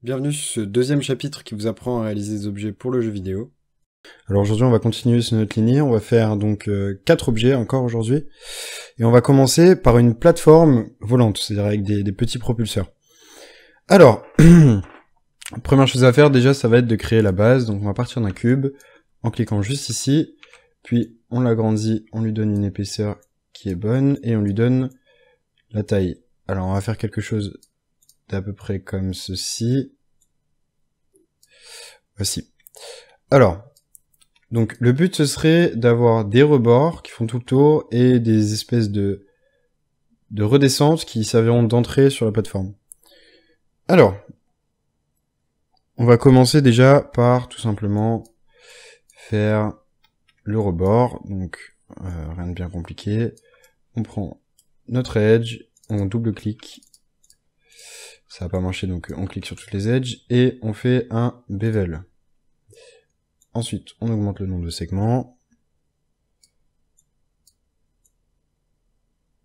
Bienvenue sur ce deuxième chapitre qui vous apprend à réaliser des objets pour le jeu vidéo. Alors aujourd'hui on va continuer sur notre lignée, on va faire donc 4 objets encore aujourd'hui. Et on va commencer par une plateforme volante, c'est-à-dire avec des petits propulseurs. Alors, première chose à faire déjà ça va être de créer la base, donc on va partir d'un cube en cliquant juste ici, puis on l'agrandit, on lui donne une épaisseur qui est bonne et on lui donne la taille. Alors on va faire quelque chose d'à peu près comme ceci. Voici. Alors, donc le but ce serait d'avoir des rebords qui font tout le tour et des espèces de redescentes qui serviront d'entrée sur la plateforme. Alors, on va commencer déjà par tout simplement faire le rebord, donc rien de bien compliqué. On prend notre edge, on double-clique, ça va pas marcher donc on clique sur toutes les edges et on fait un bevel. Ensuite, on augmente le nombre de segments.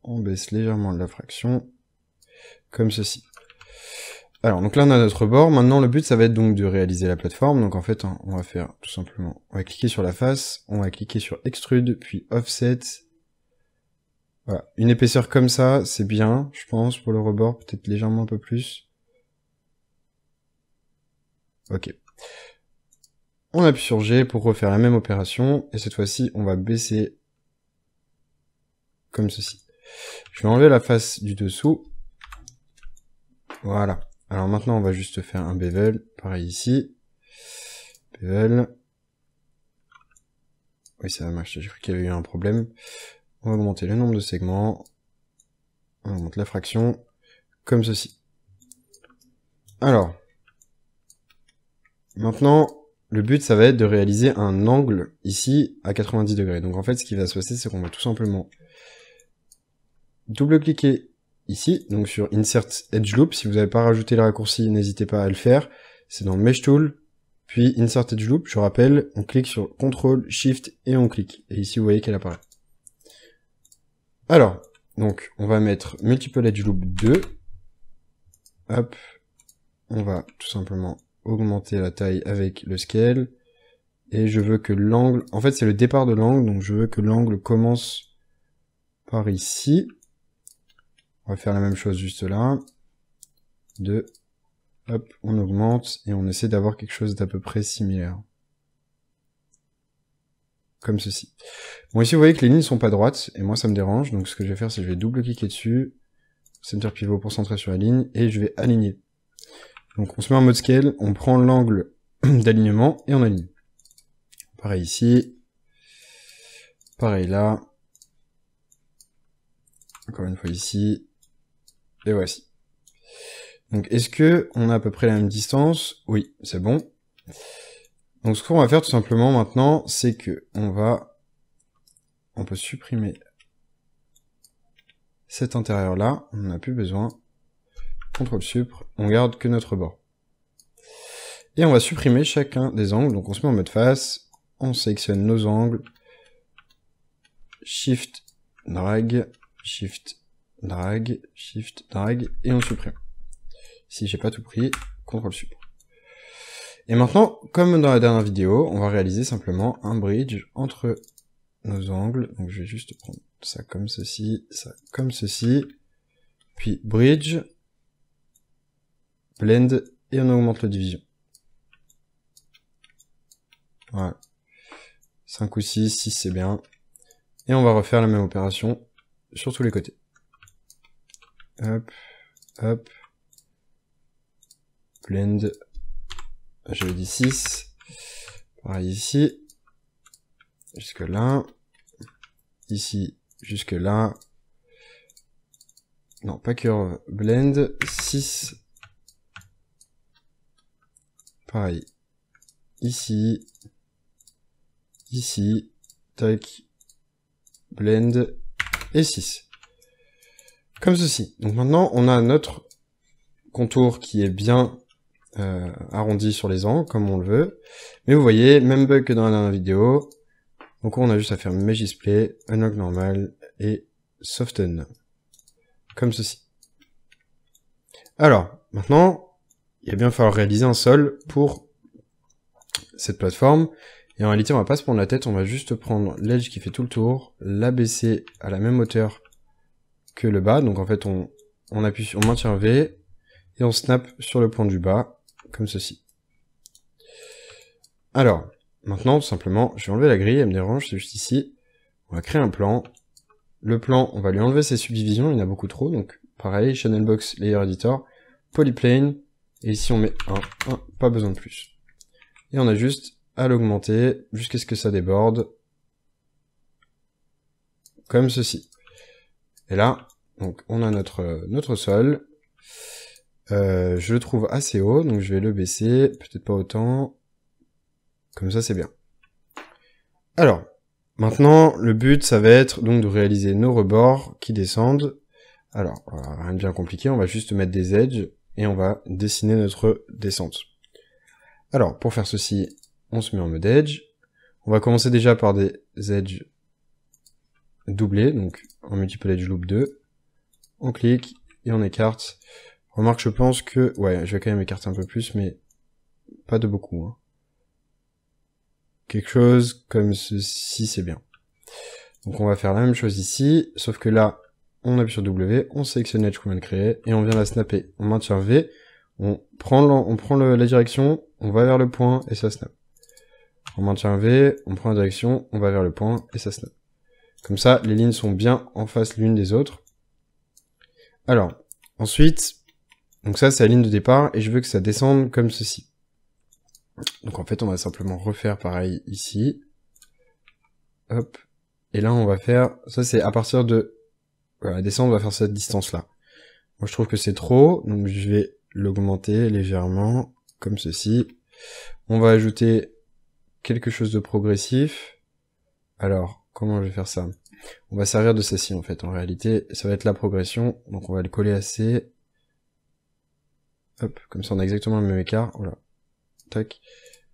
On baisse légèrement la fraction, comme ceci. Alors, donc là, on a notre bord. Maintenant, le but, ça va être donc de réaliser la plateforme. Donc, en fait, on va faire tout simplement, on va cliquer sur la face, on va cliquer sur Extrude, puis Offset. Voilà. Une épaisseur comme ça, c'est bien, je pense, pour le rebord. Peut-être légèrement un peu plus. Ok. On appuie sur G pour refaire la même opération. Et cette fois-ci, on va baisser comme ceci. Je vais enlever la face du dessous. Voilà. Alors maintenant, on va juste faire un bevel. Pareil ici. Bevel. Oui, ça va marcher. J'ai cru qu'il y avait eu un problème. On va augmenter le nombre de segments. On augmente la fraction. Comme ceci. Alors. Maintenant, le but, ça va être de réaliser un angle ici à 90 degrés. Donc en fait, ce qui va se passer, c'est qu'on va tout simplement double-cliquer ici, donc sur Insert Edge Loop. Si vous n'avez pas rajouté le raccourci, n'hésitez pas à le faire. C'est dans Mesh Tool, puis Insert Edge Loop. Je rappelle, on clique sur CTRL, Shift et on clique. Et ici, vous voyez qu'elle apparaît. Alors, donc, on va mettre Multiple Edge Loop 2. Hop. On va tout simplement augmenter la taille avec le scale. Et je veux que l'angle... En fait, c'est le départ de l'angle, donc je veux que l'angle commence par ici. On va faire la même chose juste là. 2. Hop, on augmente et on essaie d'avoir quelque chose d'à peu près similaire. Comme ceci. Bon, ici, vous voyez que les lignes sont pas droites, et moi, ça me dérange. Donc, ce que je vais faire, c'est que je vais double-cliquer dessus. Center pivot pour centrer sur la ligne, et je vais aligner. Donc, on se met en mode scale, on prend l'angle d'alignement, et on aligne. Pareil ici. Pareil là. Encore une fois ici. Et voici. Donc, est-ce que on a à peu près la même distance? Oui, c'est bon. Donc, ce qu'on va faire tout simplement maintenant, c'est que on peut supprimer cet intérieur-là. On n'en a plus besoin. CTRL Supr. On garde que notre bord. Et on va supprimer chacun des angles. Donc, on se met en mode face. On sélectionne nos angles. Shift, drag, Shift, drag, Shift, drag, et on supprime. Si j'ai pas tout pris, CTRL Supr. Et maintenant, comme dans la dernière vidéo, on va réaliser simplement un bridge entre nos angles. Donc je vais juste prendre ça comme ceci, puis bridge, blend, et on augmente la division. Voilà. 5 ou 6, 6 c'est bien. Et on va refaire la même opération sur tous les côtés. Hop, hop. Blend. J'avais dit 6. Pareil ici. Jusque là. Ici, jusque là. Non, pas curve. Blend. 6. Pareil. Ici. Ici. Tac. Blend. Et 6. Comme ceci. Donc maintenant, on a notre contour qui est bien arrondi sur les angles, comme on le veut. Mais vous voyez, même bug que dans la dernière vidéo. Donc on a juste à faire Mesh Display, Unlock Normal et Soften. Comme ceci. Alors, maintenant, il va bien falloir réaliser un sol pour cette plateforme. Et en réalité, on va pas se prendre la tête, on va juste prendre l'edge qui fait tout le tour, l'abaisser à la même hauteur que le bas. Donc en fait, on appuie, on maintient V, et on snap sur le point du bas, comme ceci. Alors, maintenant, tout simplement, je vais enlever la grille, elle me dérange, c'est juste ici. On va créer un plan. Le plan, on va lui enlever ses subdivisions, il y en a beaucoup trop, donc pareil, Channel Box, Layer Editor, Polyplane, et ici on met 1, pas besoin de plus. Et on a juste à l'augmenter jusqu'à ce que ça déborde, comme ceci. Et là, donc on a notre sol. Je le trouve assez haut, donc je vais le baisser, peut-être pas autant. Comme ça, c'est bien. Alors, maintenant, le but, ça va être donc de réaliser nos rebords qui descendent. Alors, rien de bien compliqué, on va juste mettre des edges et on va dessiner notre descente. Alors, pour faire ceci, on se met en mode edge. On va commencer déjà par des edges doublés, donc en multiple edge loop 2. On clique et on écarte. Remarque, je pense que... Ouais, je vais quand même écarter un peu plus, mais pas de beaucoup. Hein. Quelque chose comme ceci, c'est bien. Donc on va faire la même chose ici, sauf que là, on appuie sur W, on sélectionne l'edge qu'on vient de créer, et on vient la snapper. On maintient V, on prend la direction, on va vers le point, et ça snap. On maintient V, on prend la direction, on va vers le point, et ça snap. Comme ça, les lignes sont bien en face l'une des autres. Alors, ensuite, donc ça c'est la ligne de départ, et je veux que ça descende comme ceci. Donc en fait, on va simplement refaire pareil ici. Hop. Et là, on va faire... Ça, c'est à partir de... Voilà, descendre, on va faire cette distance-là. Moi, je trouve que c'est trop, donc je vais l'augmenter légèrement, comme ceci. On va ajouter quelque chose de progressif. Alors, comment je vais faire ça? On va servir de ceci, en fait. En réalité, ça va être la progression. Donc, on va le coller assez. Hop, comme ça, on a exactement le même écart. Voilà. Tac.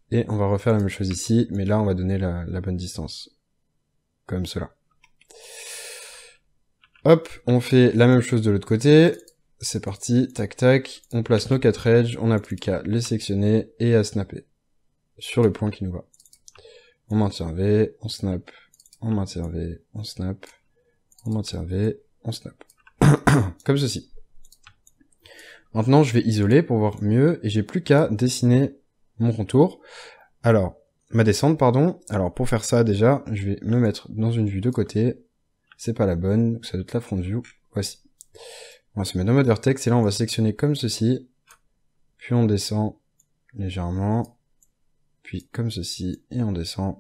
Et on va refaire la même chose ici, mais là, on va donner la bonne distance. Comme cela. Hop, on fait la même chose de l'autre côté. C'est parti, tac tac. On place nos 4 edges, on n'a plus qu'à les sectionner et à snapper. Sur le point qui nous va. On maintient V, on snap, on maintient V, on snap, on maintient V, on snap. Comme ceci. Maintenant, je vais isoler pour voir mieux, et j'ai plus qu'à dessiner mon contour. Alors, ma descente, pardon. Alors, pour faire ça, déjà, je vais me mettre dans une vue de côté. C'est pas la bonne, donc ça doit être la front view. Voici. On va se mettre dans mode vertex, et là, on va sélectionner comme ceci. Puis on descend légèrement. Puis comme ceci, et on descend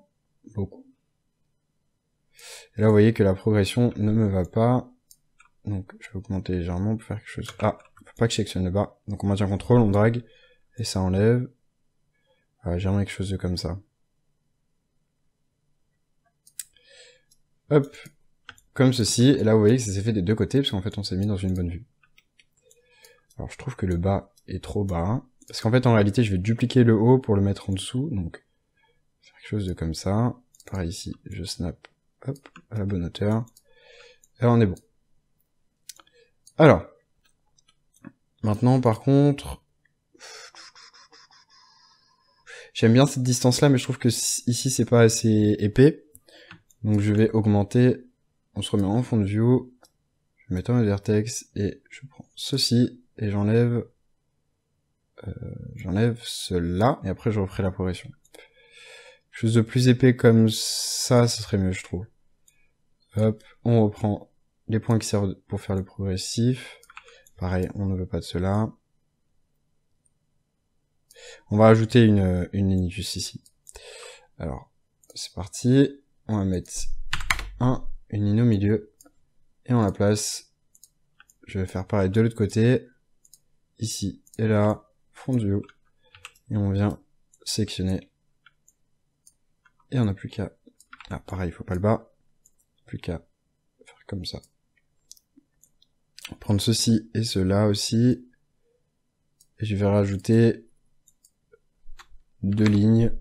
beaucoup. Et là, vous voyez que la progression ne me va pas. Donc, je vais augmenter légèrement pour faire quelque chose. Ah, faut pas que je sélectionne le bas. Donc, on maintient contrôle, on drague, et ça enlève. Voilà, j'aimerais quelque chose de comme ça. Hop, comme ceci. Et là, vous voyez que ça s'est fait des deux côtés, parce qu'en fait, on s'est mis dans une bonne vue. Alors, je trouve que le bas est trop bas. Parce qu'en fait, en réalité, je vais dupliquer le haut pour le mettre en dessous. Donc, faire quelque chose de comme ça. Pareil ici, je snap, hop, à la bonne hauteur. Et là, on est bon. Alors, maintenant, par contre, j'aime bien cette distance-là, mais je trouve que ici, c'est pas assez épais. Donc, je vais augmenter. On se remet en fond de view. Je vais mettre un vertex et je prends ceci et j'enlève cela. Et après, je referai la progression. Quelque chose de plus épais comme ça, ce serait mieux, je trouve. Hop, on reprend les points qui servent pour faire le progressif. Pareil, on ne veut pas de cela. On va ajouter une ligne juste ici. Alors, c'est parti. On va mettre une ligne au milieu. Et on la place. Je vais faire pareil de l'autre côté. Ici et là. Front view. Et on vient sélectionner. Et on n'a plus qu'à... Ah, pareil, il faut pas le bas. Plus qu'à faire comme ça. Prendre ceci et cela aussi. Et je vais rajouter 2 lignes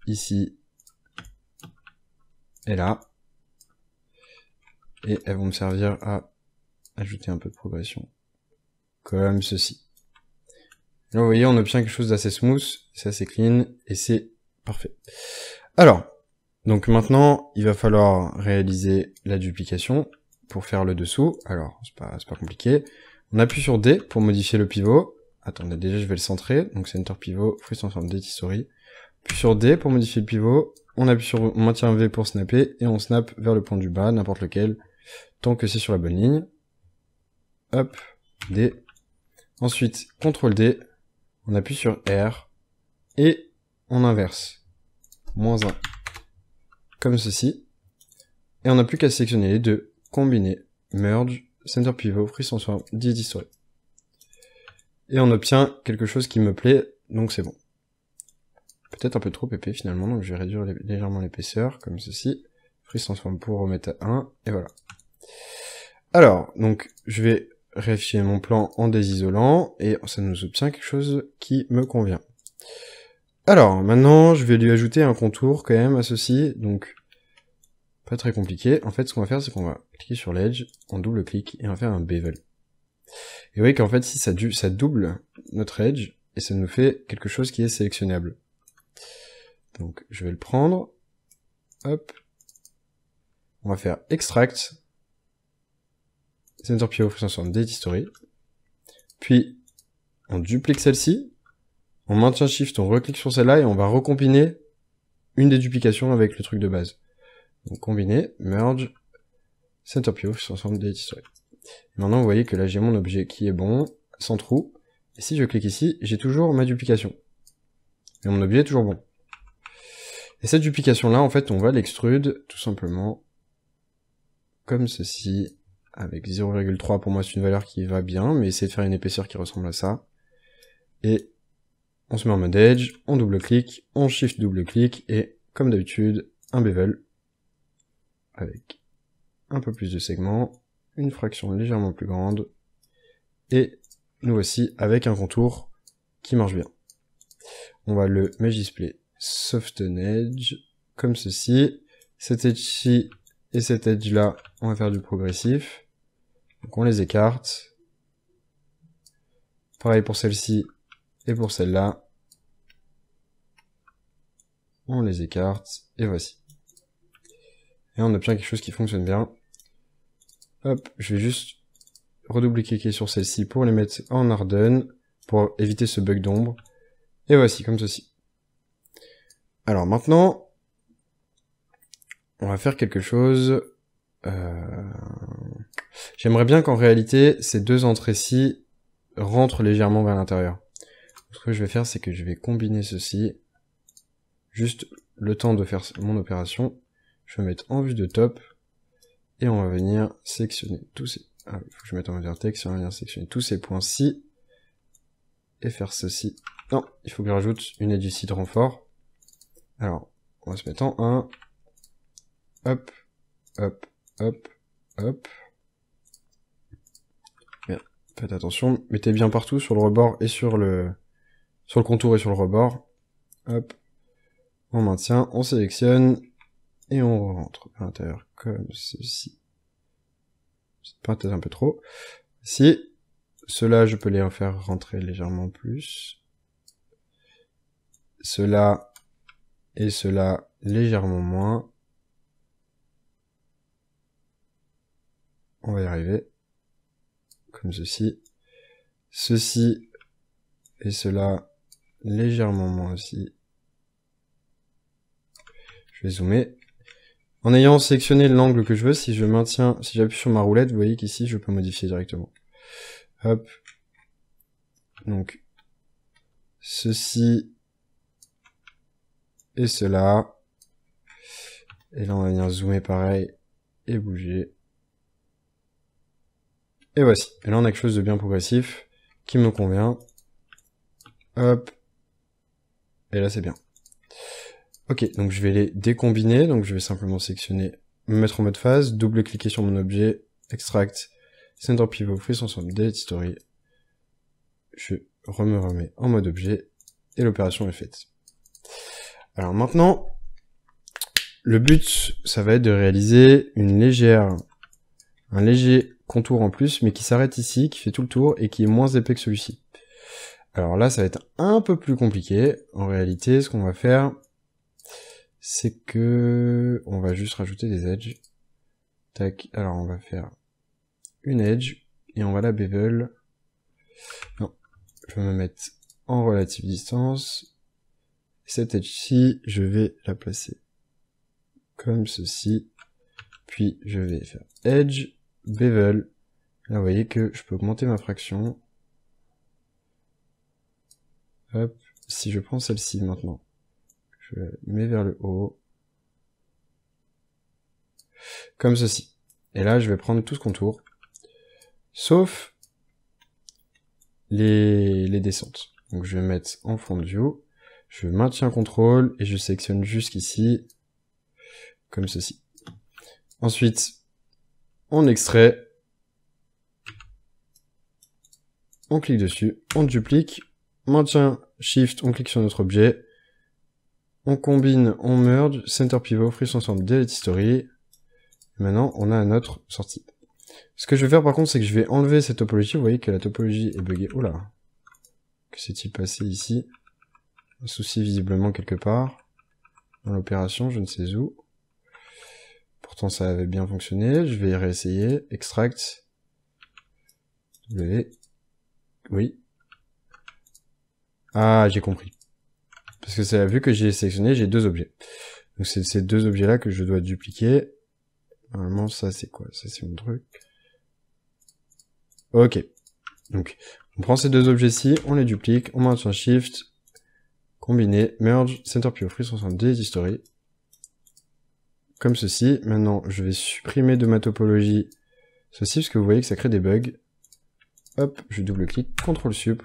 ici et là. Et elles vont me servir à ajouter un peu de progression. Comme ceci. Là, vous voyez, on obtient quelque chose d'assez smooth, c'est assez clean, et c'est parfait. Alors, donc maintenant, il va falloir réaliser la duplication pour faire le dessous. Alors, c'est pas compliqué. On appuie sur D pour modifier le pivot. Attendez, déjà, je vais le centrer. Donc, center pivot, free transform date history. Puis sur D pour modifier le pivot. On appuie sur, on maintient V pour snapper, et on snap vers le point du bas, n'importe lequel, tant que c'est sur la bonne ligne. Hop, D. Ensuite, CTRL D. On appuie sur R. Et on inverse. -1. Comme ceci. Et on n'a plus qu'à sélectionner les deux. Combiner, merge, center pivot, free transform, delete history. Et on obtient quelque chose qui me plaît, donc c'est bon. Peut-être un peu trop épais finalement, donc je vais réduire légèrement l'épaisseur, comme ceci. Free transform pour remettre à 1, et voilà. Alors, donc je vais réafficher mon plan en désisolant, et ça nous obtient quelque chose qui me convient. Alors, maintenant, je vais lui ajouter un contour quand même à ceci, donc pas très compliqué. En fait, ce qu'on va faire, c'est qu'on va cliquer sur l'edge, on double-clique, et on va faire un bevel. Et vous voyez qu'en fait, si ça double notre edge, et ça nous fait quelque chose qui est sélectionnable. Donc, je vais le prendre, hop, on va faire extract, center pivot, free transform, date history, puis on duplique celle-ci, on maintient shift, on reclique sur celle-là, et on va recombiner une des duplications avec le truc de base. Donc combiner, merge, center pivot, free transform, date history. Maintenant, vous voyez que là, j'ai mon objet qui est bon, sans trou, et si je clique ici, j'ai toujours ma duplication. Et mon objet est toujours bon. Et cette duplication-là, en fait, on va l'extrude, tout simplement, comme ceci, avec 0,3, pour moi, c'est une valeur qui va bien, mais essayez de faire une épaisseur qui ressemble à ça. Et on se met en mode edge, on double-clique, on shift double-clique, et, comme d'habitude, un bevel, avec un peu plus de segments, une fraction légèrement plus grande, et nous voici avec un contour qui marche bien. On va le mesh display soften edge, comme ceci. Cet edge-ci et cet edge-là, on va faire du progressif. Donc on les écarte. Pareil pour celle-ci et pour celle-là. On les écarte, et voici. Et on obtient quelque chose qui fonctionne bien. Hop, je vais juste redouble-cliquer sur celle-ci pour les mettre en harden, pour éviter ce bug d'ombre. Et voici, comme ceci. Alors maintenant, on va faire quelque chose. J'aimerais bien qu'en réalité, ces deux entrées-ci rentrent légèrement vers l'intérieur. Ce que je vais faire, c'est que je vais combiner ceci. Juste le temps de faire mon opération. Je vais mettre en vue de top. Et on va venir sélectionner tous ces... Ah, il faut que je mette en mode vertex. On va venir sélectionner tous ces points-ci. Et faire ceci. Non, il faut que je rajoute une edge ici de renfort. Alors, on va se mettre en 1. Hop, hop, hop, hop. Bien, faites attention, mettez bien partout sur le rebord et sur le contour et sur le rebord. Hop, on maintient, on sélectionne et on rentre à l'intérieur comme ceci. C'est peut-être un peu trop. Si, ceux-là, je peux les faire rentrer légèrement plus. Ceux-là et ceux-là légèrement moins. On va y arriver. Comme ceci. Ceci et cela légèrement moins aussi. Je vais zoomer. En ayant sélectionné l'angle que je veux, si je maintiens, si j'appuie sur ma roulette, vous voyez qu'ici je peux modifier directement. Hop. Donc, ceci et cela. Et là on va venir zoomer pareil et bouger. Et voici. Et là on a quelque chose de bien progressif qui me convient. Hop. Et là c'est bien. Ok, donc je vais les décombiner, donc je vais simplement sélectionner, me mettre en mode phase, double-cliquer sur mon objet, extract, center pivot, free transform, delete history. Je me remets en mode objet, et l'opération est faite. Alors maintenant, le but, ça va être de réaliser un léger contour en plus, mais qui s'arrête ici, qui fait tout le tour, et qui est moins épais que celui-ci. Alors là, ça va être un peu plus compliqué. En réalité, ce qu'on va faire, c'est que on va juste rajouter des edges. Tac. Alors on va faire une edge et on va la bevel. Non, je vais me mettre en relative distance. Cette edge-ci, je vais la placer comme ceci. Puis je vais faire edge, bevel. Là, vous voyez que je peux augmenter ma fraction. Hop, si je prends celle-ci maintenant, je la mets vers le haut. Comme ceci. Et là, je vais prendre tout ce contour. Sauf les descentes. Donc je vais mettre en front view. Je maintiens contrôle et je sélectionne jusqu'ici. Comme ceci. Ensuite, on extrait. On clique dessus. On duplique. Maintien, Shift, on clique sur notre objet. On combine, on merge, Center Pivot, Freeze Ensemble, Delete History. Maintenant, on a notre sortie. Ce que je vais faire par contre, c'est que je vais enlever cette topologie. Vous voyez que la topologie est buggée. Oula. Que s'est-il passé ici? Un souci visiblement quelque part. Dans l'opération, je ne sais où. Pourtant, ça avait bien fonctionné. Je vais y réessayer. Extract. W. Oui. Ah, j'ai compris. Parce que c'est vu que j'ai sélectionné, j'ai deux objets. Donc c'est ces deux objets-là que je dois dupliquer. Normalement, ça c'est quoi? Ça c'est mon truc. Ok. Donc, on prend ces deux objets-ci, on les duplique, on maintient Shift, combiner, merge, Center Pivot, Freeze Ensemble, Delete History. Comme ceci. Maintenant, je vais supprimer de ma topologie ceci, parce que vous voyez que ça crée des bugs. Hop, je double-clique, CTRL-SUP.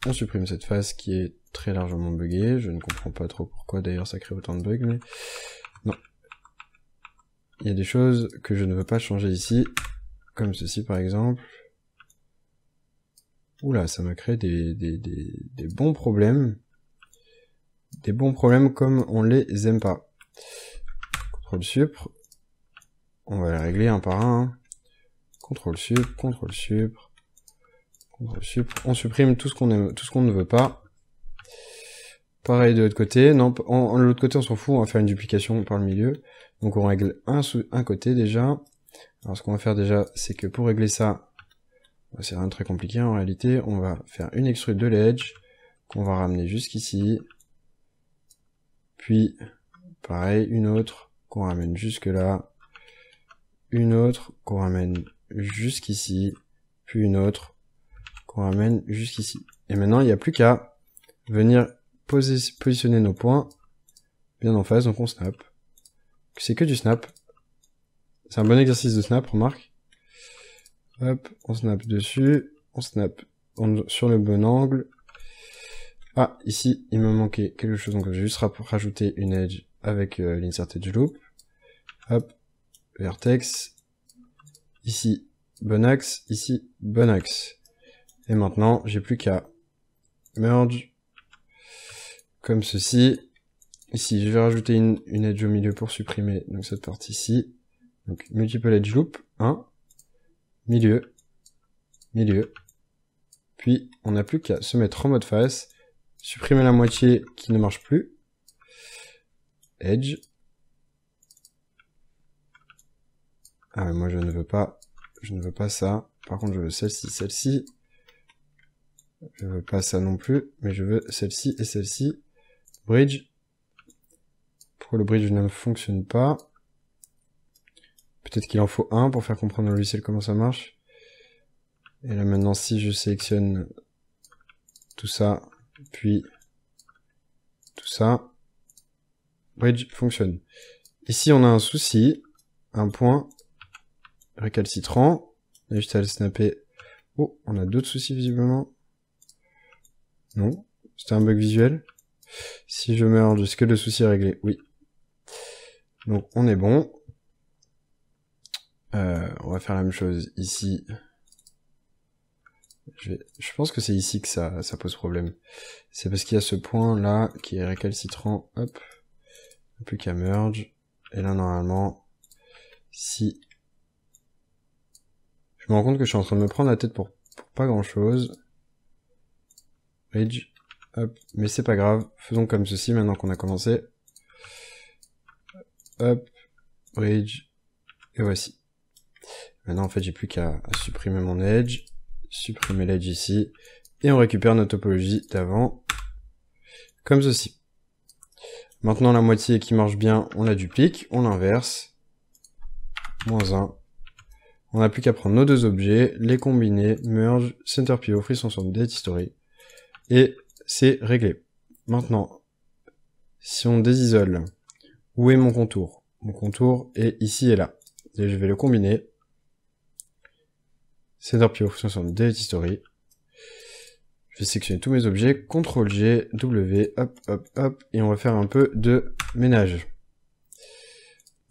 On supprime cette face qui est très largement buggée. Je ne comprends pas trop pourquoi d'ailleurs ça crée autant de bugs, mais non. Il y a des choses que je ne veux pas changer ici, comme ceci par exemple. Oula, ça m'a créé des bons problèmes. Des bons problèmes comme on les aime pas. CTRL-SUP. On va les régler un par un. CTRL-SUP, CTRL-SUP. On supprime tout ce qu'on aime, tout ce qu'on ne veut pas. Pareil de l'autre côté. Non, de l'autre côté, on s'en fout. On va faire une duplication par le milieu. Donc on règle un côté déjà. Alors ce qu'on va faire déjà, c'est que pour régler ça, c'est rien de très compliqué en réalité. On va faire une extrude de l'edge qu'on va ramener jusqu'ici. Puis pareil, une autre qu'on ramène jusque là. Une autre qu'on ramène jusqu'ici. Puis une autre qu'on ramène jusqu'ici. Et maintenant, il n'y a plus qu'à venir positionner nos points bien en face, donc on snap. C'est que du snap. C'est un bon exercice de snap, remarque. Hop, on snap dessus, on snap sur le bon angle. Ah, ici, il me manquait quelque chose, donc je vais juste rajouter une edge avec l'insert edge loop. Hop, vertex. Ici, bon axe, ici, bon axe. Et maintenant, j'ai plus qu'à merge comme ceci. Ici, je vais rajouter une edge au milieu pour supprimer donc cette partie-ci. Donc, multiple edge loop, 1, milieu, milieu. Puis, on n'a plus qu'à se mettre en mode face, supprimer la moitié qui ne marche plus. Edge. Ah, mais moi, je ne veux pas ça. Par contre, je veux celle-ci, celle-ci. Je veux pas ça non plus, mais je veux celle-ci et celle-ci. Bridge. Pourquoi le bridge ne fonctionne pas? Peut-être qu'il en faut un pour faire comprendre au logiciel comment ça marche. Et là maintenant, si je sélectionne tout ça, puis tout ça, bridge fonctionne. Ici, on a un souci, un point récalcitrant. On a juste à le snapper. Oh, on a d'autres soucis visiblement. Non, c'était un bug visuel. Si je merge, est-ce que le souci est réglé? Oui. Donc on est bon. On va faire la même chose ici. Je pense que c'est ici que ça pose problème. C'est parce qu'il y a ce point là qui est récalcitrant. Hop. Plus qu'à merge. Et là normalement, si... Je me rends compte que je suis en train de me prendre la tête pour pour pas grand chose. Bridge, hop, mais c'est pas grave, faisons comme ceci maintenant qu'on a commencé. Hop, bridge, et voici. Maintenant en fait j'ai plus qu'à supprimer mon edge, supprimer l'edge ici, et on récupère notre topologie d'avant, comme ceci. Maintenant la moitié qui marche bien, on la duplique, on l'inverse, -1. On n'a plus qu'à prendre nos deux objets, les combiner, merge, center pivot, free transform, delete history, et c'est réglé. Maintenant, si on désisole, où est mon contour? Mon contour est ici et là. Et je vais le combiner. Center pivot, free transform, delete history. Je vais sélectionner tous mes objets, CTRL G, W, hop, hop, hop, et on va faire un peu de ménage.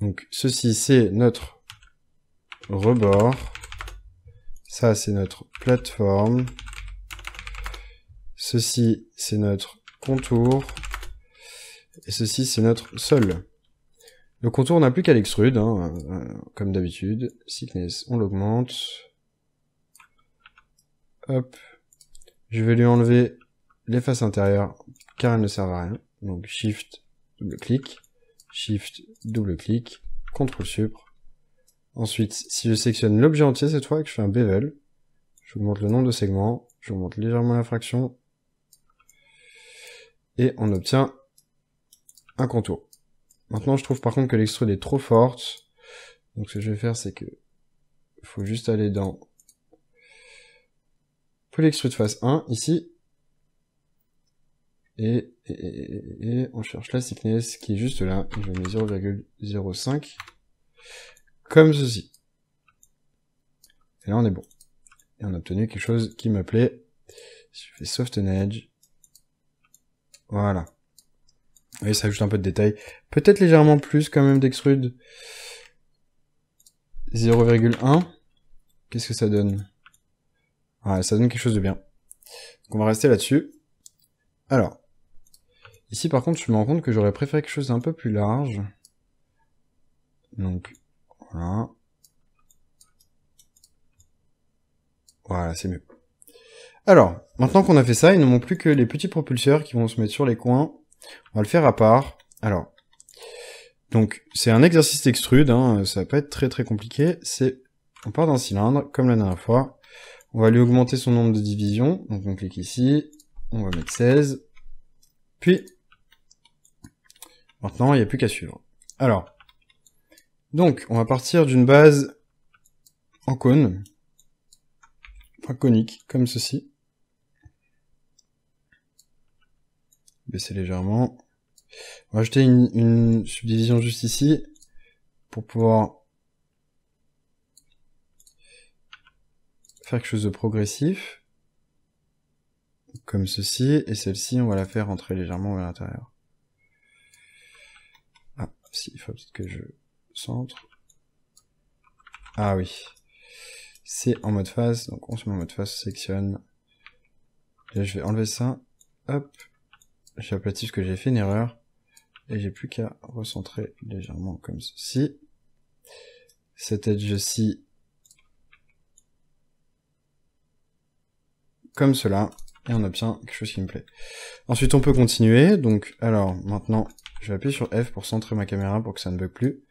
Donc, ceci, c'est notre rebord. Ça, c'est notre plateforme. Ceci, c'est notre contour. Et ceci, c'est notre sol. Le contour, on n'a plus qu'à l'extrude, hein, comme d'habitude. Thickness, on l'augmente. Hop. Je vais lui enlever les faces intérieures, car elles ne servent à rien. Donc, Shift, double-clic. Shift, double-clic. CTRL-SUPRE. Ensuite, si je sélectionne l'objet entier cette fois et que je fais un bevel, j'augmente le nombre de segments, j'augmente légèrement la fraction, et on obtient un contour. Maintenant, je trouve par contre que l'extrude est trop forte, donc ce que je vais faire, c'est que il faut juste aller dans Poly Extrude Face 1, ici, et on cherche la thickness qui est juste là, je mets 0,05, comme ceci. Et là, on est bon. Et on a obtenu quelque chose qui me plaît. Si je fais Soften Edge, voilà. Et ça ajoute un peu de détail. Peut-être légèrement plus quand même d'extrude. 0,1. Qu'est-ce que ça donne? Ouais, ça donne quelque chose de bien. Donc on va rester là-dessus. Alors, ici par contre, je me rends compte que j'aurais préféré quelque chose d'un peu plus large. Donc, voilà. Voilà, c'est mieux. Alors, maintenant qu'on a fait ça, il ne manque plus que les petits propulseurs qui vont se mettre sur les coins. On va le faire à part. Alors, donc, c'est un exercice d'extrude, hein, ça va pas être très très compliqué. On part d'un cylindre, comme la dernière fois. On va lui augmenter son nombre de divisions. Donc on clique ici, on va mettre 16. Puis, maintenant, il n'y a plus qu'à suivre. Alors, donc, on va partir d'une base en cône, enfin conique, comme ceci. Baisser légèrement. On va ajouter une subdivision juste ici, pour pouvoir faire quelque chose de progressif, comme ceci, et celle-ci, on va la faire rentrer légèrement vers l'intérieur. Ah, si, il faut peut-être que je centre. Ah oui. C'est en mode face, donc on se met en mode face, sélectionne. Là, je vais enlever ça. Hop. J'ai aplati parce que j'ai fait une erreur. Et j'ai plus qu'à recentrer légèrement comme ceci. Cet edge-ci, comme cela. Et on obtient quelque chose qui me plaît. Ensuite, on peut continuer. Donc, alors, maintenant, je vais appuyer sur F pour centrer ma caméra pour que ça ne bug plus.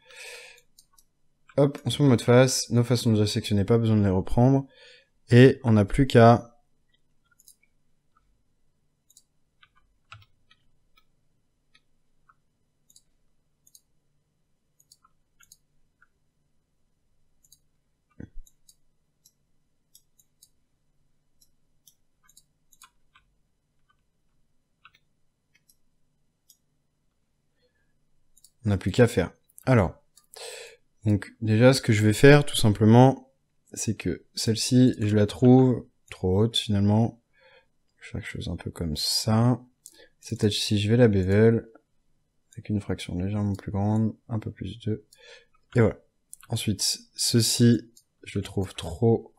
Hop, on se met en mode face. Nos faces sont déjà sélectionnées, pas besoin de les reprendre. Et on n'a plus qu'à faire. Alors, donc déjà, ce que je vais faire, tout simplement, c'est que celle-ci, je la trouve trop haute, finalement. Je fais quelque chose un peu comme ça. Cette edge-ci, je vais la bevel, avec une fraction légèrement plus grande, un peu plus de... Et voilà. Ensuite, ceci, je le trouve trop...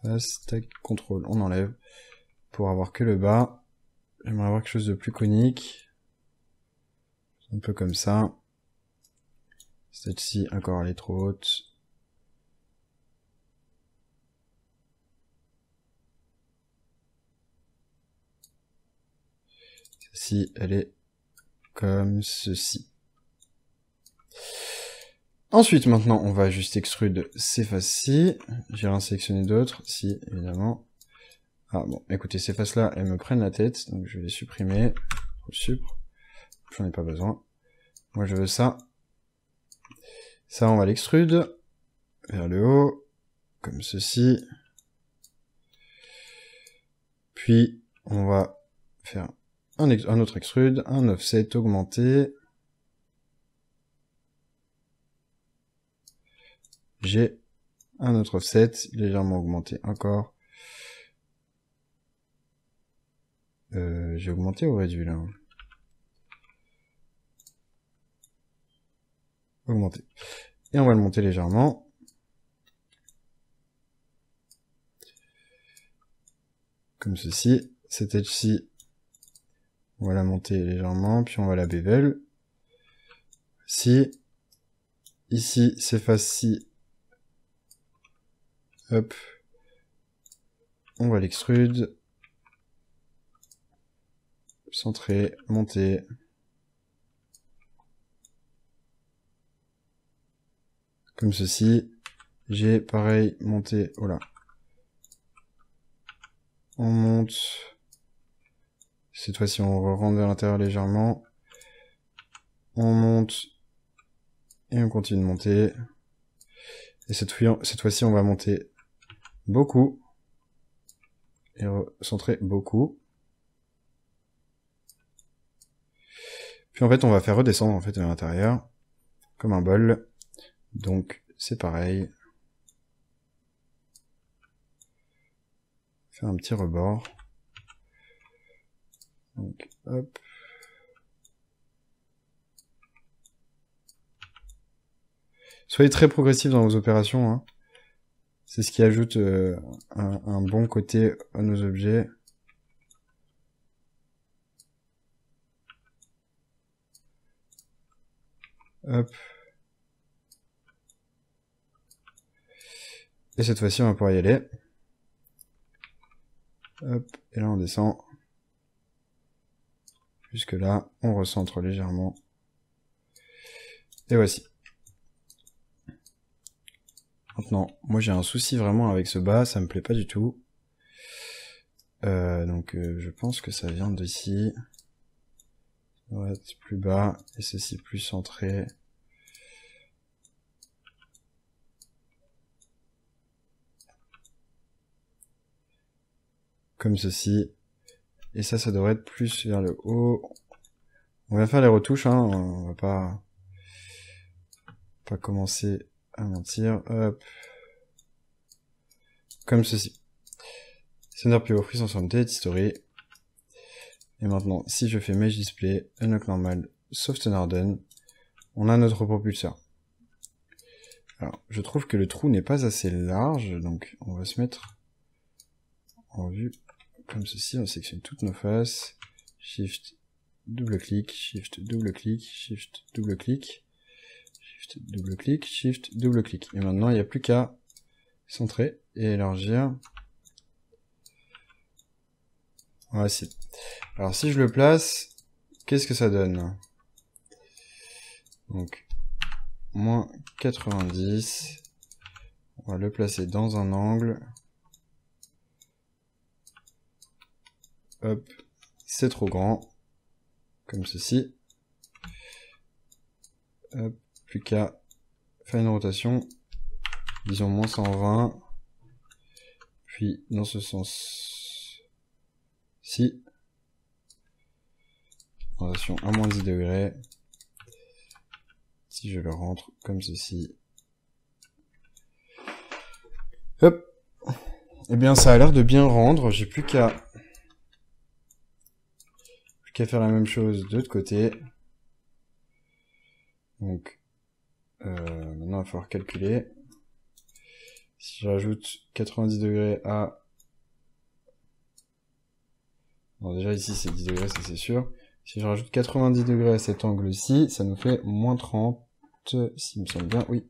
Face, tac, contrôle, on enlève. Pour avoir que le bas. J'aimerais avoir quelque chose de plus conique. Un peu comme ça. Cette-ci, encore elle est trop haute. si elle est comme ceci. Ensuite, maintenant, on va juste extrude ces faces-ci. J'ai rien sélectionné d'autres, si, évidemment. Ah bon, écoutez, ces faces-là, elles me prennent la tête, donc je vais les supprimer. J'en ai pas besoin. Moi, je veux ça. Ça, on va l'extrude vers le haut, comme ceci. Puis, on va faire un autre extrude, un offset augmenté. J'ai un autre offset, légèrement augmenté encore. J'ai augmenté ou réduit là? Augmenté. Et on va le monter légèrement. Comme ceci. Cette edge-ci, on va la monter légèrement, puis on va la bevel. Ici, ces faces-ci, hop, on va l'extrude, centrer, monter. Comme ceci. J'ai pareil monté, oh là. On monte. Cette fois-ci, on rentre vers l'intérieur légèrement. On monte. Et on continue de monter. Et cette fois-ci, on va monter beaucoup. Et recentrer beaucoup. Puis en fait, on va faire redescendre en fait vers l'intérieur. Comme un bol. Donc, c'est pareil. Faire un petit rebord. Donc, hop. Soyez très progressif dans vos opérations. Hein. C'est ce qui ajoute un bon côté à nos objets. Hop. Et cette fois-ci, on va pouvoir y aller. Hop. Et là, on descend. Jusque là, on recentre légèrement. Et voici. Maintenant, moi j'ai un souci vraiment avec ce bas, ça me plaît pas du tout. Donc je pense que ça vient d'ici. Ça va être plus bas, et ceci plus centré. Comme ceci. Et ça devrait être plus vers le haut. On va faire les retouches, hein, on va pas commencer à mentir. Hop. Comme ceci. Center Pivot Free sans Date History. Et maintenant, si je fais Mesh Display, Unlock Normal, Soften Harden, on a notre propulseur. Alors, je trouve que le trou n'est pas assez large, donc on va se mettre en vue comme ceci. On sélectionne toutes nos faces. Shift, double-clic, Shift, double-clic, Shift, double-clic, Shift, double-clic, Shift, double-clic. Et maintenant, il n'y a plus qu'à centrer et élargir. Voici. Alors, si je le place, qu'est-ce que ça donne? Donc, moins 90. On va le placer dans un angle. Hop. C'est trop grand. Comme ceci. Hop. Plus qu'à faire une rotation. Disons moins 120. Puis, dans ce sens-ci. Rotation à moins 10 degrés. Si je le rentre comme ceci. Hop. Eh bien, ça a l'air de bien rendre. J'ai plus qu'à faire la même chose de l'autre côté. Donc, maintenant, il va falloir calculer. Si je rajoute 90 degrés à... Bon, déjà, ici, c'est 10 degrés, ça c'est sûr. Si je rajoute 90 degrés à cet angle-ci, ça nous fait moins 30, s'il me semble bien, oui.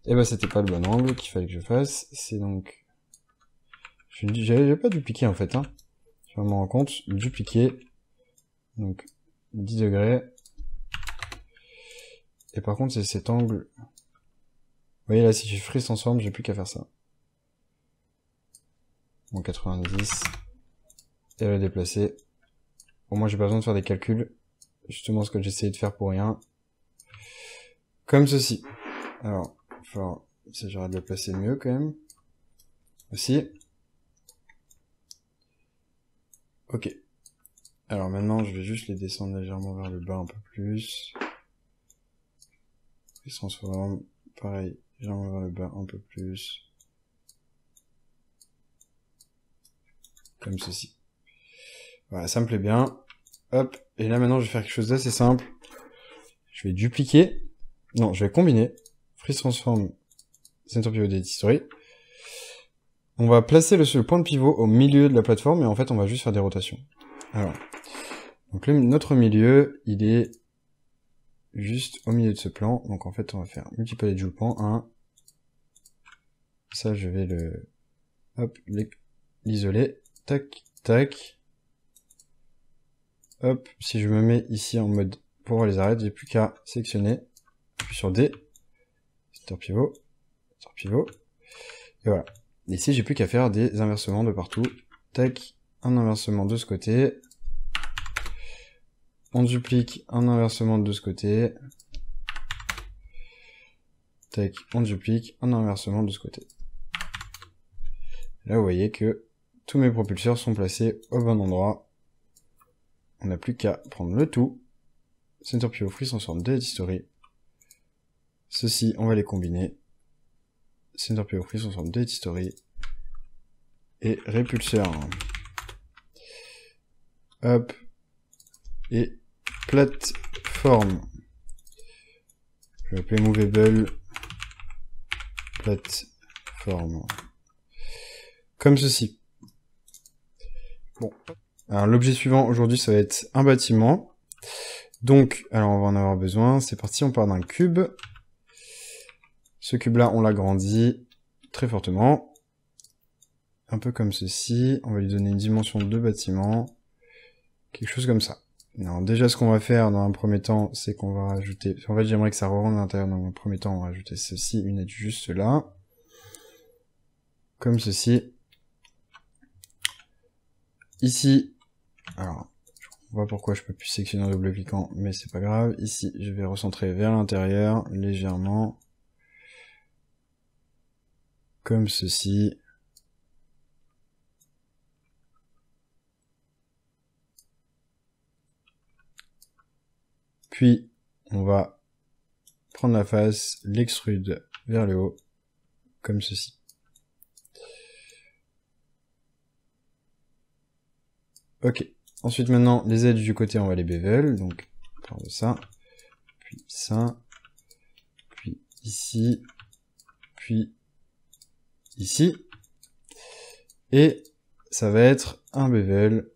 Et bah, c'était pas le bon angle qu'il fallait que je fasse. C'est donc... J'avais pas dupliqué, en fait, hein. Je me rends compte, dupliquer. Donc 10 degrés. Et par contre, c'est cet angle. Vous voyez là, si je freeze transform, j'ai plus qu'à faire ça. Bon, 90. Et le déplacer. Bon, moi, j'ai pas besoin de faire des calculs. Justement, ce que j'essayais de faire pour rien. Comme ceci. Alors, il s'agira de le placer mieux quand même. Aussi. Ok. Alors maintenant, je vais juste les descendre légèrement vers le bas un peu plus. Ils se transforment. Pareil, légèrement vers le bas un peu plus. Comme ceci. Voilà, ça me plaît bien. Hop. Et là maintenant, je vais faire quelque chose d'assez simple. Je vais dupliquer. Non, je vais combiner. Freeze transform. Center pivot delete history. On va placer le point de pivot au milieu de la plateforme et en fait, on va juste faire des rotations. Alors. Donc notre milieu, il est juste au milieu de ce plan. Donc en fait, on va faire multipalette joupan 1. Ça, je vais le... Hop, l'isoler. Tac, tac. Hop, si je me mets ici en mode pour voir les arêtes, j'ai plus qu'à sélectionner. Puis sur D. Center pivot. Center pivot. Et voilà. Ici, j'ai plus qu'à faire des inversements de partout. Tac, un inversement de ce côté. On duplique un inversement de ce côté. Tac, on duplique un inversement de ce côté. Là, vous voyez que tous mes propulseurs sont placés au bon endroit. On n'a plus qu'à prendre le tout. Center pivot freeze transform delete history. Ceux-ci, on va les combiner. Center pivot freeze transform delete history. Et répulseur. Hop. Et plateforme. Je vais appeler movable plateforme. Comme ceci. Bon. Alors l'objet suivant aujourd'hui, ça va être un bâtiment. Donc, alors on va en avoir besoin. C'est parti, on part d'un cube. Ce cube-là, on l'agrandit très fortement. Un peu comme ceci. On va lui donner une dimension de bâtiment. Quelque chose comme ça. Alors déjà, ce qu'on va faire dans un premier temps, c'est qu'on va rajouter... En fait, j'aimerais que ça rentre à l'intérieur. Dans un premier temps, on va rajouter ceci, une edge juste là. Comme ceci. Ici, alors, je vois pourquoi je peux plus sélectionner en double-cliquant, mais c'est pas grave. Ici, je vais recentrer vers l'intérieur, légèrement. Comme ceci. Puis, on va prendre la face, l'extrude vers le haut, comme ceci. Ok. Ensuite, maintenant, les edges du côté, on va les bevel. Donc, on part de ça. Puis ça. Puis ici. Puis ici. Et ça va être un bevel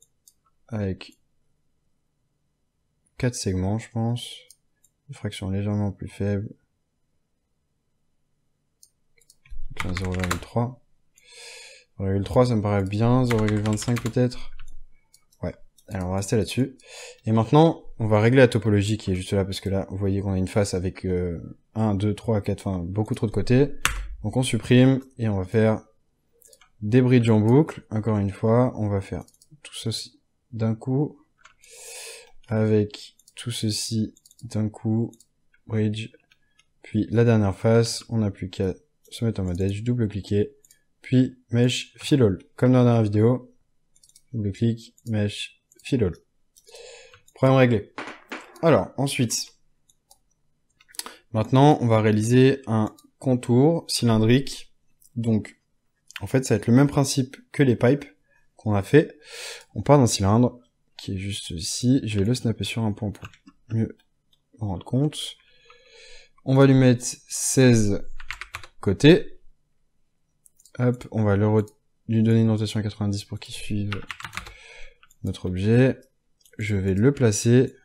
avec 4 segments, je pense. Une fraction légèrement plus faible. 0,3. 0,3, ça me paraît bien. 0,25 peut-être. Ouais. Alors on va rester là-dessus. Et maintenant, on va régler la topologie qui est juste là, parce que là, vous voyez qu'on a une face avec 1, 2, 3, 4, enfin, beaucoup trop de côtés. Donc on supprime, et on va faire des bridges en boucle. Encore une fois, on va faire tout ceci d'un coup, avec tout ceci d'un coup, bridge. Puis la dernière face, on n'a plus qu'à se mettre en mode edge, double-cliquer, puis mesh fill all. Comme dans la dernière vidéo, double-clic, mesh fill all. Problème réglé. Alors, ensuite, maintenant, on va réaliser un contour cylindrique. Donc, en fait, ça va être le même principe que les pipes qu'on a fait. On part d'un cylindre qui est juste ici. Je vais le snapper sur un point pour mieux me rendre compte. On va lui mettre 16 côtés. Hop, on va lui donner une rotation à 90 pour qu'il suive notre objet. Je vais le placer.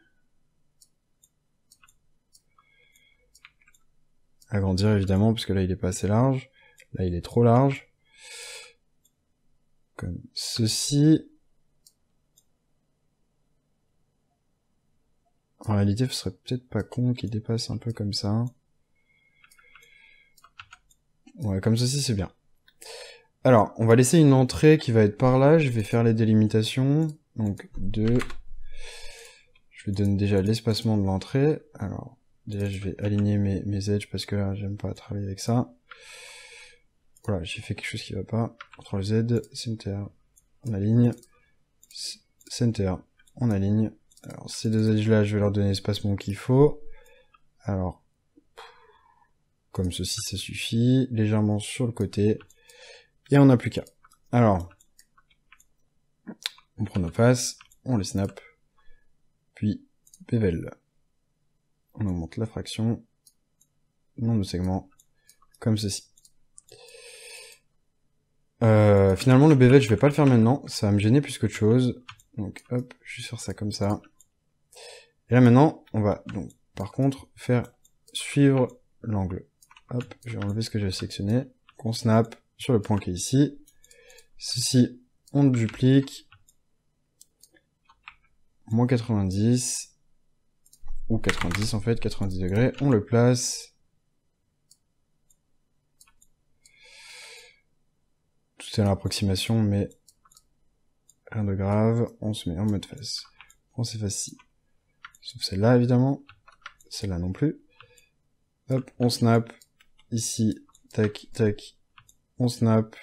Agrandir évidemment, parce que là il est pas assez large. Là il est trop large. Comme ceci. En réalité, ce serait peut-être pas con qu'il dépasse un peu comme ça. Ouais, comme ceci, c'est bien. Alors, on va laisser une entrée qui va être par là. Je vais faire les délimitations. Donc, 2. Je lui donne déjà l'espacement de l'entrée. Alors, déjà, je vais aligner mes edges parce que là, j'aime pas travailler avec ça. Voilà, j'ai fait quelque chose qui va pas. CTRL Z, Center, on aligne. Center, on aligne. Alors, ces deux edges-là, je vais leur donner l'espacement qu'il faut. Alors, comme ceci, ça suffit. Légèrement sur le côté. Et on n'a plus qu'à. Alors, on prend nos faces, on les snap. Puis, bevel. On augmente la fraction. Nombre de segments. Comme ceci. Finalement, le bevel, je vais pas le faire maintenant. Ça va me gêner plus qu'autre chose. Donc, hop, je vais faire ça comme ça. Et là, maintenant, on va, donc, par contre, faire suivre l'angle. Hop, je vais enlever ce que j'ai sélectionné. On snap sur le point qui est ici. Ceci, on le duplique. Moins 90. Ou 90, en fait, 90 degrés. On le place. Tout est à l'approximation, mais rien de grave. On se met en mode face. On s'efface. Sauf celle-là, évidemment. Celle-là non plus. Hop, on snap. Ici, tac, tac. On snap.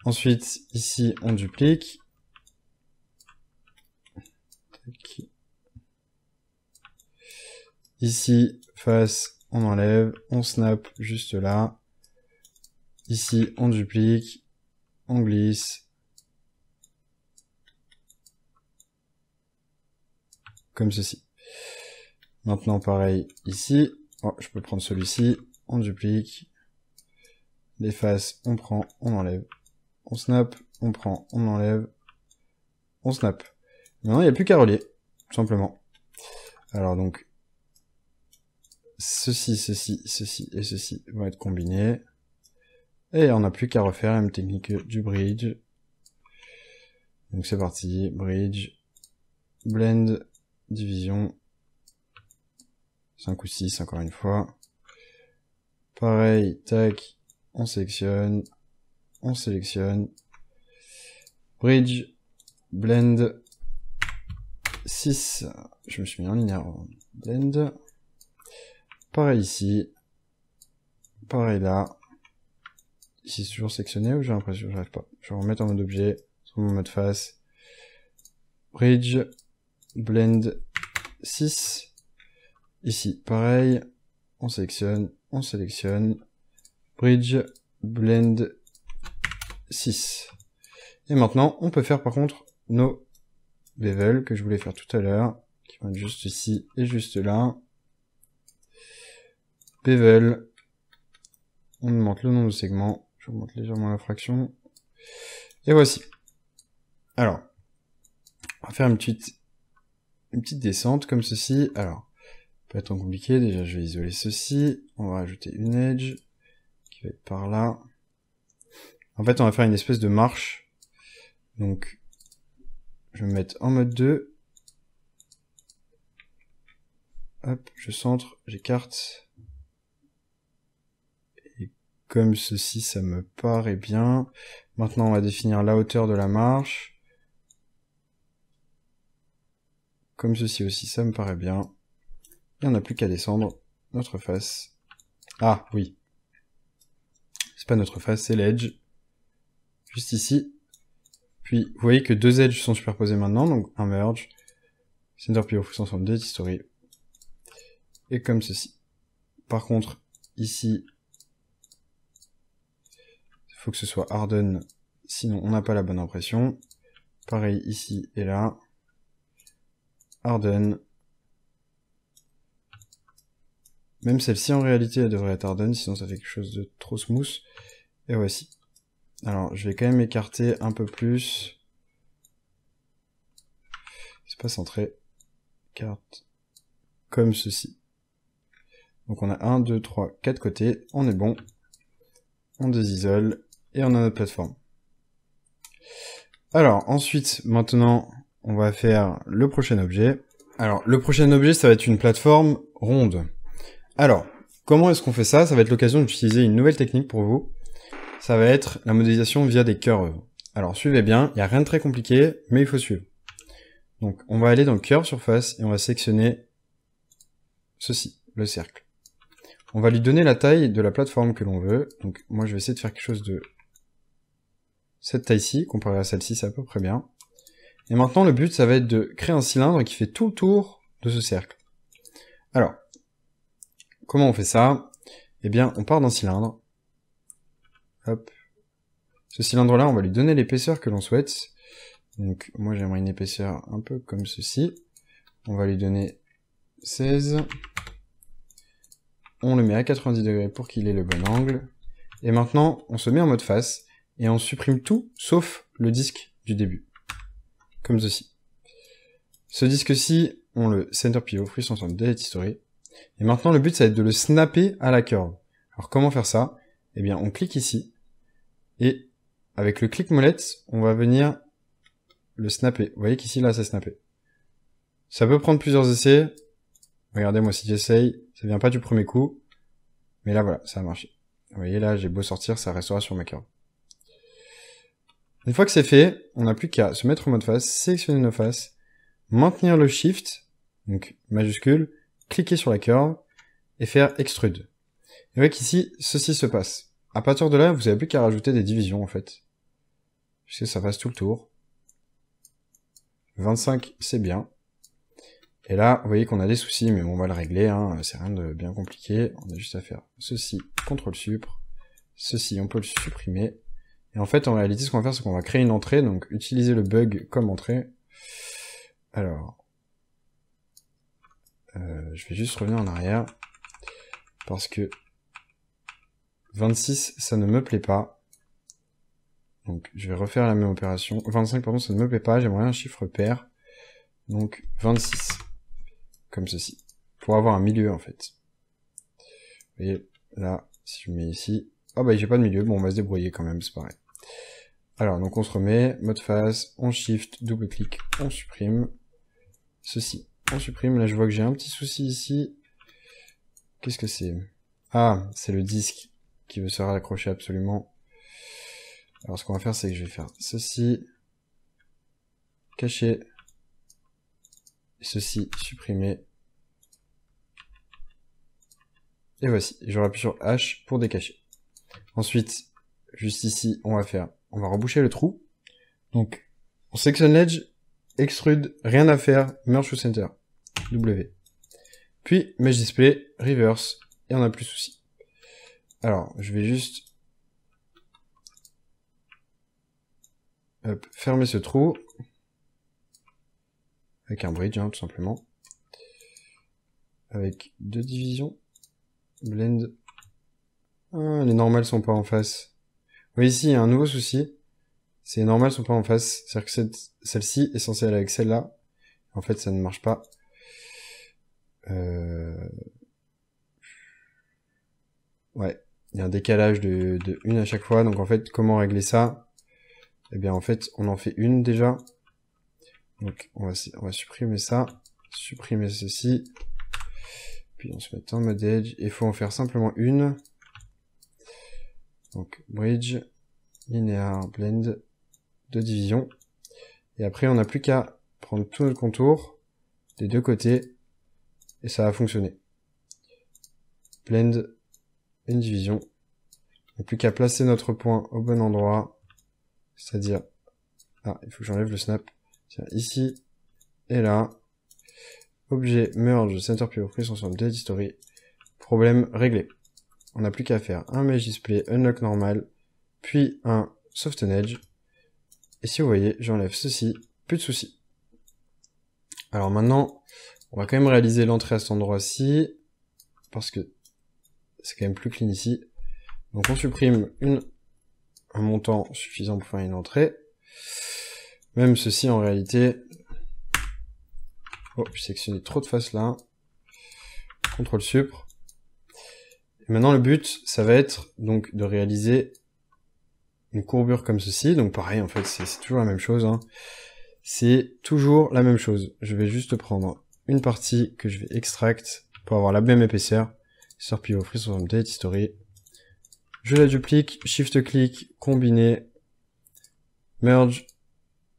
Ensuite, ici, on duplique. Tac. Ici, face, on enlève. On snap juste là. Ici, on duplique. On glisse. Comme ceci. Maintenant, pareil, ici. Oh, je peux prendre celui-ci. On duplique. Les faces, on prend, on enlève. On snap, on prend, on enlève. On snap. Maintenant, il n'y a plus qu'à relier, tout simplement. Alors donc, ceci, ceci, ceci et ceci vont être combinés. Et on n'a plus qu'à refaire la même technique du bridge. Donc c'est parti, bridge, blend, division, 5 ou 6 encore une fois. Pareil, tac, on sélectionne, bridge, blend, 6, je me suis mis en linéaire, blend, pareil ici, pareil là, ici c'est toujours sectionné ou j'ai l'impression que j'arrive pas, je vais remettre en mode objet, sur mon mode face, bridge, blend, 6, ici pareil, on sélectionne, bridge, blend, 6. Et maintenant, on peut faire par contre nos bevel que je voulais faire tout à l'heure, qui vont être juste ici et juste là. Bevel, on augmente le nombre de segments, j'augmente légèrement la fraction. Et voici. Alors, on va faire une petite descente comme ceci. Alors, pas être compliqué, déjà je vais isoler ceci, on va rajouter une edge, qui va être par là. En fait, on va faire une espèce de marche. Donc, je vais me mettre en mode 2. Hop, je centre, j'écarte. Et comme ceci, ça me paraît bien. Maintenant, on va définir la hauteur de la marche. Comme ceci aussi, ça me paraît bien. Et on n'a plus qu'à descendre notre face. Ah, oui. C'est pas notre face, c'est l'edge. Juste ici. Puis, vous voyez que deux edges sont superposés maintenant, donc un merge. Center pivot focus ensemble des history. Et comme ceci. Par contre, ici, il faut que ce soit harden, sinon on n'a pas la bonne impression. Pareil ici et là. Harden. Même celle-ci, en réalité, elle devrait être harden, sinon ça fait quelque chose de trop smooth. Et voici. Alors, je vais quand même écarter un peu plus. C'est pas centré. Carte. Comme ceci. Donc on a 1, 2, 3, 4 côtés. On est bon. On désisole. Et on a notre plateforme. Alors, ensuite, maintenant, on va faire le prochain objet. Alors, le prochain objet, ça va être une plateforme ronde. Alors, comment est-ce qu'on fait ça? Ça va être l'occasion d'utiliser une nouvelle technique pour vous. Ça va être la modélisation via des curves. Alors, suivez bien, il n'y a rien de très compliqué, mais il faut suivre. Donc, on va aller dans Curve Surface et on va sélectionner ceci, le cercle. On va lui donner la taille de la plateforme que l'on veut. Donc, moi, je vais essayer de faire quelque chose de cette taille-ci, comparé à celle-ci, c'est à peu près bien. Et maintenant, le but, ça va être de créer un cylindre qui fait tout le tour de ce cercle. Alors, comment on fait ça? Eh bien, on part d'un cylindre. Hop. Ce cylindre-là, on va lui donner l'épaisseur que l'on souhaite. Donc, moi, j'aimerais une épaisseur un peu comme ceci. On va lui donner 16. On le met à 90 degrés pour qu'il ait le bon angle. Et maintenant, on se met en mode face et on supprime tout sauf le disque du début. Comme ceci. Ce disque-ci, on le center pivot, free center delete history. Et maintenant, le but, ça va être de le snapper à la curve. Alors, comment faire ça? Eh bien, on clique ici. Et avec le clic molette, on va venir le snapper. Vous voyez qu'ici, là, c'est snappé. Ça peut prendre plusieurs essais. Regardez, moi, si j'essaye, ça vient pas du premier coup. Mais là, voilà, ça a marché. Vous voyez, là, j'ai beau sortir, ça restera sur ma curve. Une fois que c'est fait, on n'a plus qu'à se mettre en mode face, sélectionner nos faces, maintenir le Shift, donc majuscule, cliquer sur la curve, et faire Extrude. Et vous voyez qu'ici, ceci se passe. À partir de là, vous n'avez plus qu'à rajouter des divisions, en fait. Puisque ça passe tout le tour. 25, c'est bien. Et là, vous voyez qu'on a des soucis, mais bon, on va le régler, hein. C'est rien de bien compliqué. On a juste à faire ceci, CTRL Supr. Ceci, on peut le supprimer. Et en fait, en réalité, ce qu'on va faire, c'est qu'on va créer une entrée, donc utiliser le bug comme entrée. Alors, je vais juste revenir en arrière, parce que 26, ça ne me plaît pas. Donc, je vais refaire la même opération. 25, pardon, ça ne me plaît pas, j'aimerais un chiffre pair. Donc, 26. Comme ceci. Pour avoir un milieu, en fait. Vous voyez, là, si je mets ici... Ah bah, j'ai pas de milieu, bon, on va se débrouiller quand même, c'est pareil. Alors, donc on se remet, mode face, on shift, double-clic, on supprime. Ceci, on supprime. Là, je vois que j'ai un petit souci ici. Qu'est-ce que c'est? Ah, c'est le disque qui veut se raccrocher absolument. Alors, ce qu'on va faire, c'est que je vais faire ceci, cacher, ceci, supprimer. Et voici, je rappuie sur H pour décacher. Ensuite, juste ici, on va reboucher le trou. Donc, on sélectionne l'edge, extrude, rien à faire, merge to center, W. Puis, mesh display, reverse, et on n'a plus de souci. Alors, je vais juste fermer ce trou, avec un bridge, hein, tout simplement. Avec 2 divisions, blend. Ah, les normales sont pas en face. Vous voyez ici, il y a un nouveau souci. C'est les normales sont pas en face. C'est-à-dire que celle-ci est censée aller avec celle-là. En fait, ça ne marche pas. Ouais, il y a un décalage de une à chaque fois. Donc en fait, comment régler ça? Eh bien, en fait, on en fait une déjà. Donc, on va supprimer ça. Supprimer ceci. Puis on se met en mode edge. Il faut en faire simplement une. Donc, bridge, linéaire, blend, 2 divisions. Et après, on n'a plus qu'à prendre tout notre contour des deux côtés. Et ça va fonctionner. Blend, une division. On n'a plus qu'à placer notre point au bon endroit. C'est-à-dire... Ah, il faut que j'enlève le snap. Tiens, ici et là. Objet, merge, center pivot, free ensemble, delete history. Problème réglé. On n'a plus qu'à faire un mesh display, unlock normal, puis un soften edge. Et si vous voyez, j'enlève ceci, plus de soucis. Alors maintenant, on va quand même réaliser l'entrée à cet endroit-ci, parce que c'est quand même plus clean ici. Donc on supprime un montant suffisant pour faire une entrée. Même ceci en réalité... Oh, j'ai sélectionné trop de faces là. CTRL Supr. Et maintenant le but, ça va être donc de réaliser une courbure comme ceci. Donc pareil, en fait, c'est toujours la même chose. Hein. C'est toujours la même chose. Je vais juste prendre une partie que je vais extract pour avoir la même épaisseur. Sort pivot free 60 date history. Je la duplique, shift click, combiner, merge,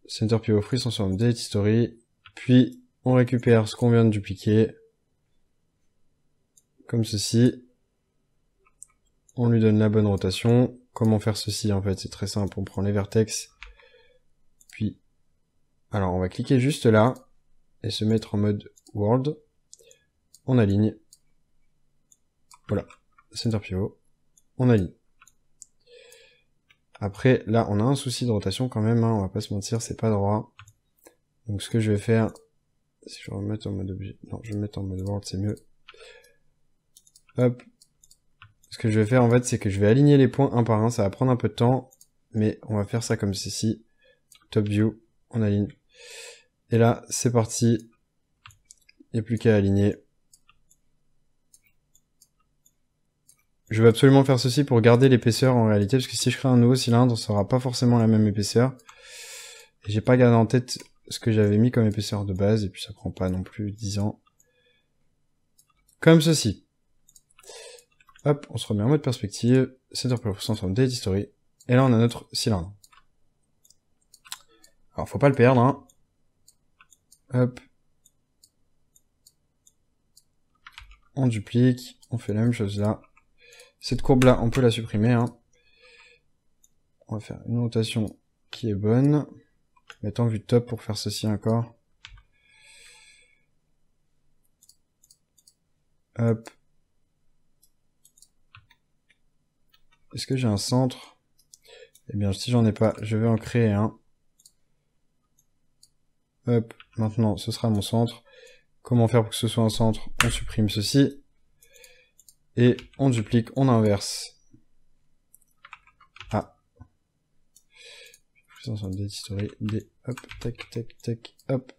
center pivot free 160 date history. Puis on récupère ce qu'on vient de dupliquer. Comme ceci. On lui donne la bonne rotation. Comment faire ceci en fait? C'est très simple. On prend les vertex. Puis, alors on va cliquer juste là. Et se mettre en mode world. On aligne. Voilà. Center pivot. On aligne. Après, là, on a un souci de rotation quand même. Hein, on va pas se mentir, c'est pas droit. Donc ce que je vais faire, si je vais remettre en mode objet. Non, je vais mettre en mode world, c'est mieux. Hop. Ce que je vais faire en fait, c'est que je vais aligner les points un par un. Ça va prendre un peu de temps, mais on va faire ça comme ceci. Top view, on aligne. Et là, c'est parti. Il n'y a plus qu'à aligner. Je vais absolument faire ceci pour garder l'épaisseur en réalité, parce que si je crée un nouveau cylindre, ça n'aura pas forcément la même épaisseur. Et j'ai pas gardé en tête ce que j'avais mis comme épaisseur de base, et puis ça prend pas non plus 10 ans. Comme ceci. Hop, on se remet en mode perspective, center pivot 160 date history, et là on a notre cylindre. Alors faut pas le perdre, hein. Hop. On duplique, on fait la même chose là. Cette courbe là, on peut la supprimer, hein. On va faire une rotation qui est bonne. Mettre en vue top pour faire ceci encore. Hop. Est-ce que j'ai un centre? Eh bien, si j'en ai pas, je vais en créer un. Hop, maintenant, ce sera mon centre. Comment faire pour que ce soit un centre? On supprime ceci. Et on duplique, on inverse. Ah. Hop, tac, tac, tac, hop.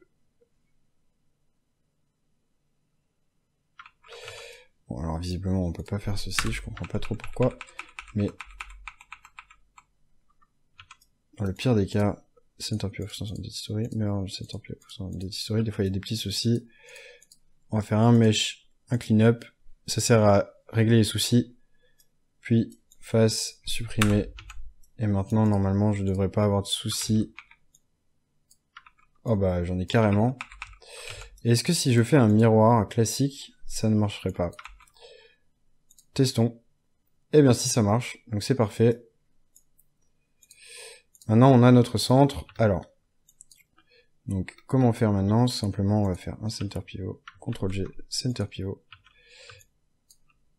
Bon, alors visiblement, on peut pas faire ceci, je comprends pas trop pourquoi. Mais dans le pire des cas, center pivot 160 date history, merge center pivot 160 date history, des fois il y a des petits soucis. On va faire un mesh, un clean-up, ça sert à régler les soucis, puis face, supprimer, et maintenant normalement je devrais pas avoir de soucis. Oh bah j'en ai carrément. Et est-ce que si je fais un miroir classique, ça ne marcherait pas? Testons. Eh bien si ça marche, donc c'est parfait. Maintenant on a notre centre. Alors, donc comment faire maintenant? Simplement on va faire un center pivot, CTRL G, center pivot.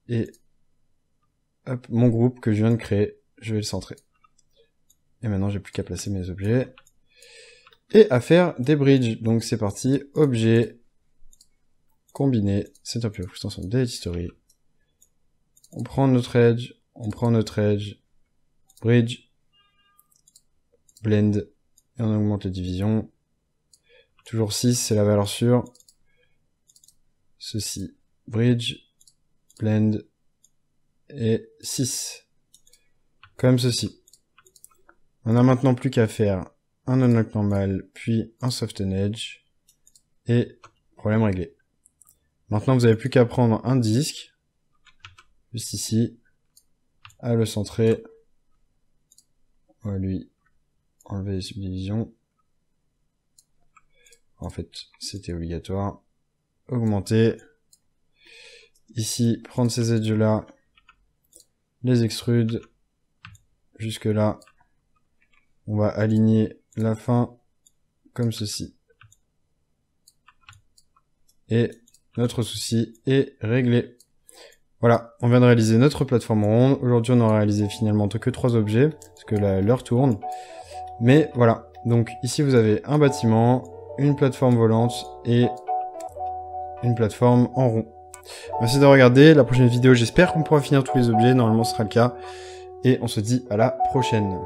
Et hop, mon groupe que je viens de créer, je vais le centrer. Et maintenant j'ai plus qu'à placer mes objets. Et à faire des bridges. Donc c'est parti, objet, combiner, center pivot, extension date history. On prend notre edge, bridge, blend, et on augmente les divisions. Toujours 6, c'est la valeur sûre. Ceci, bridge, blend, et 6. Comme ceci. On n'a maintenant plus qu'à faire un unlock normal, puis un soften edge, et problème réglé. Maintenant, vous n'avez plus qu'à prendre un disque, juste ici, à le centrer. On va lui enlever les subdivisions. En fait, c'était obligatoire. Augmenter. Ici, prendre ces edges-là, les extrude jusque là. On va aligner la fin comme ceci. Et notre souci est réglé. Voilà, on vient de réaliser notre plateforme ronde. Aujourd'hui, on aura réalisé finalement que 3 objets, parce que l'heure tourne. Mais voilà, donc ici vous avez un bâtiment, une plateforme volante et une plateforme en rond. Merci de regarder, la prochaine vidéo, j'espère qu'on pourra finir tous les objets, normalement ce sera le cas. Et on se dit à la prochaine.